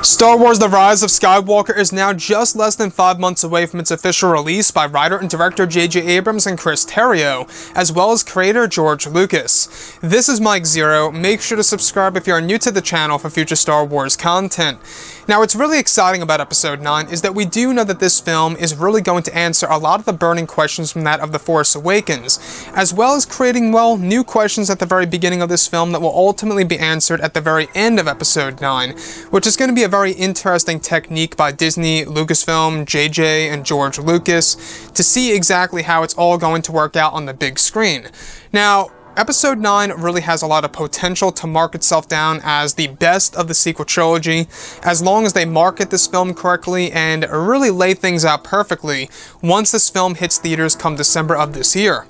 Star Wars The Rise of Skywalker is now just less than 5 months away from its official release by writer and director J.J. Abrams and Chris Terrio, as well as creator George Lucas. This is Mike Zero. Make sure to subscribe if you are new to the channel for future Star Wars content. Now, what's really exciting about Episode 9 is that we do know that this film is really going to answer a lot of the burning questions from that of The Force Awakens, as well as creating, well, new questions at the very beginning of this film that will ultimately be answered at the very end of Episode 9, which is going to be a very interesting technique by Disney, Lucasfilm, JJ, and George Lucas to see exactly how it's all going to work out on the big screen. Now, Episode 9 really has a lot of potential to mark itself down as the best of the sequel trilogy, as long as they market this film correctly and really lay things out perfectly once this film hits theaters come December of this year.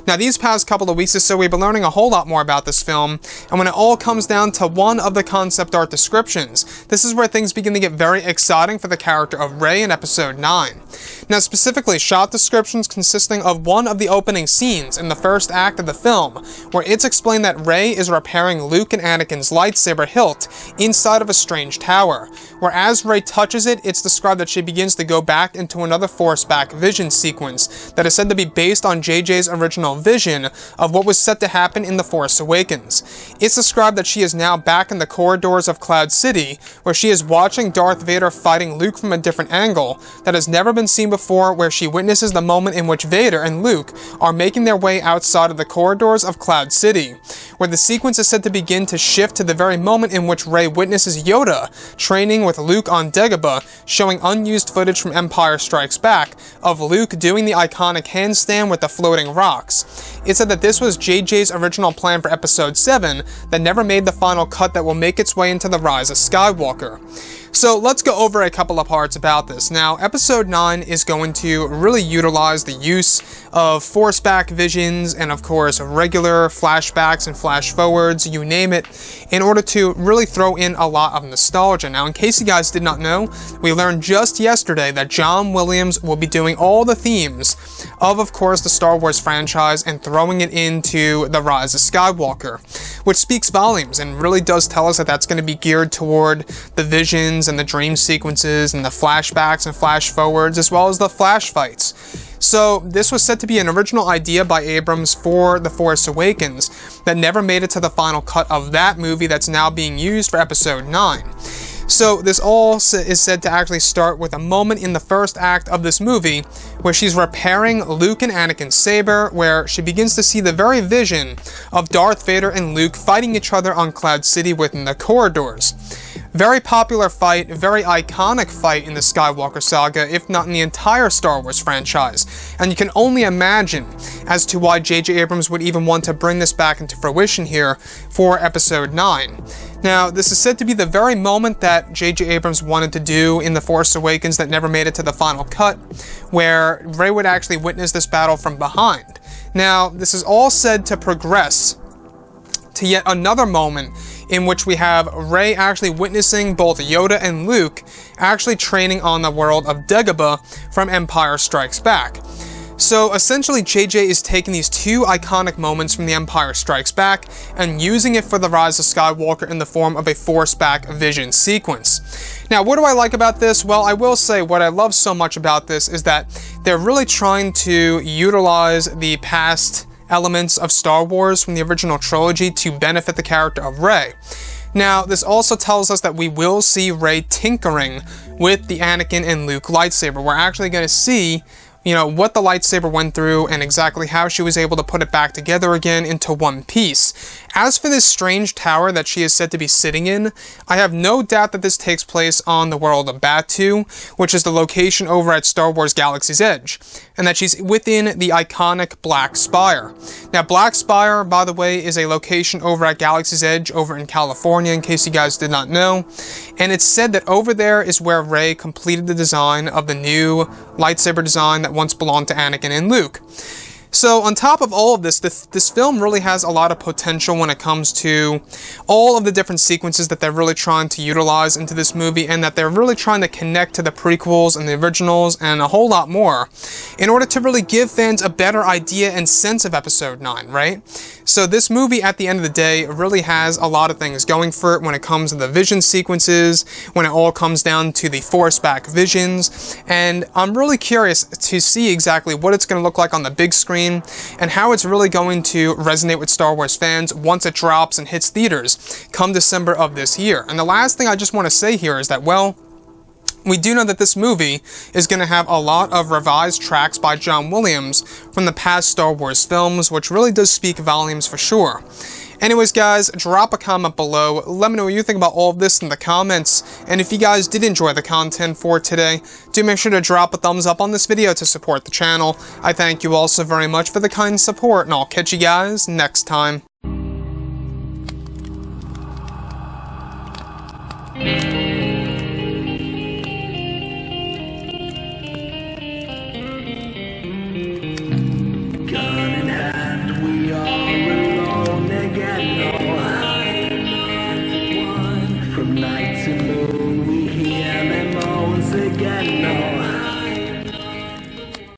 Now, these past couple of weeks or so, we've been learning a whole lot more about this film, and when it all comes down to one of the concept art descriptions, this is where things begin to get very exciting for the character of Rey in Episode 9. Now, specifically, shot descriptions consisting of one of the opening scenes in the first act of the film, where it's explained that Rey is repairing Luke and Anakin's lightsaber hilt inside of a strange tower, where as Rey touches it, it's described that she begins to go back into another Force-back vision sequence that is said to be based on JJ's original vision of what was set to happen in The Force Awakens. It's described that she is now back in the corridors of Cloud City, where she is watching Darth Vader fighting Luke from a different angle that has never been seen before, where she witnesses the moment in which Vader and Luke are making their way outside of the corridors of Cloud City, where the sequence is said to begin to shift to the very moment in which Rey witnesses Yoda training with Luke on Dagobah, showing unused footage from Empire Strikes Back of Luke doing the iconic handstand with the floating rocks. It said that this was JJ's original plan for Episode 7 that never made the final cut that will make its way into The Rise of Skywalker. So let's go over a couple of parts about this. Now, Episode 9 is going to really utilize the use of Force-back visions and, of course, regular flashbacks and flash-forwards, you name it, in order to really throw in a lot of nostalgia. Now, in case you guys did not know, we learned just yesterday that John Williams will be doing all the themes of course, the Star Wars franchise and throwing it into The Rise of Skywalker, which speaks volumes and really does tell us that that's going to be geared toward the visions and the dream sequences and the flashbacks and flash forwards, as well as the flash fights. So this was said to be an original idea by Abrams for The Force Awakens that never made it to the final cut of that movie that's now being used for Episode 9. So this all is said to actually start with a moment in the first act of this movie where she's repairing Luke and Anakin's saber, where she begins to see the very vision of Darth Vader and Luke fighting each other on Cloud City within the corridors. Very popular fight, very iconic fight in the Skywalker saga, if not in the entire Star Wars franchise, and you can only imagine as to why J.J. Abrams would even want to bring this back into fruition here for Episode 9. Now, this is said to be the very moment that J.J. Abrams wanted to do in The Force Awakens that never made it to the final cut, where Rey would actually witness this battle from behind. Now, this is all said to progress to yet another moment in which we have Rey actually witnessing both Yoda and Luke actually training on the world of Dagobah from Empire Strikes Back. So essentially, JJ is taking these two iconic moments from The Empire Strikes Back and using it for The Rise of Skywalker in the form of a Force-back vision sequence. Now, what do I like about this? Well, I will say what I love so much about this is that they're really trying to utilize the past elements of Star Wars from the original trilogy to benefit the character of Rey. Now, this also tells us that we will see Rey tinkering with the Anakin and Luke lightsaber. We're actually going to see what the lightsaber went through and exactly how she was able to put it back together again into one piece. As for this strange tower that she is said to be sitting in, I have no doubt that this takes place on the world of Batuu, which is the location over at Star Wars Galaxy's Edge, and that she's within the iconic Black Spire. Now, Black Spire, by the way, is a location over at Galaxy's Edge over in California, in case you guys did not know, and it's said that over there is where Rey completed the design of the new lightsaber design that once belonged to Anakin and Luke. So on top of all of this, this film really has a lot of potential when it comes to all of the different sequences that they're really trying to utilize into this movie, and that they're really trying to connect to the prequels and the originals and a whole lot more in order to really give fans a better idea and sense of Episode 9, right? So this movie, at the end of the day, really has a lot of things going for it when it comes to the vision sequences, when it all comes down to the Force-back visions, and I'm really curious to see exactly what it's going to look like on the big screen and how it's really going to resonate with Star Wars fans once it drops and hits theaters come December of this year. And the last thing I just want to say here is that, well, we do know that this movie is going to have a lot of revised tracks by John Williams from the past Star Wars films, which really does speak volumes for sure. Anyways, guys, drop a comment below. Let me know what you think about all of this in the comments. And if you guys did enjoy the content for today, do make sure to drop a thumbs up on this video to support the channel. I thank you all so very much for the kind support, and I'll catch you guys next time.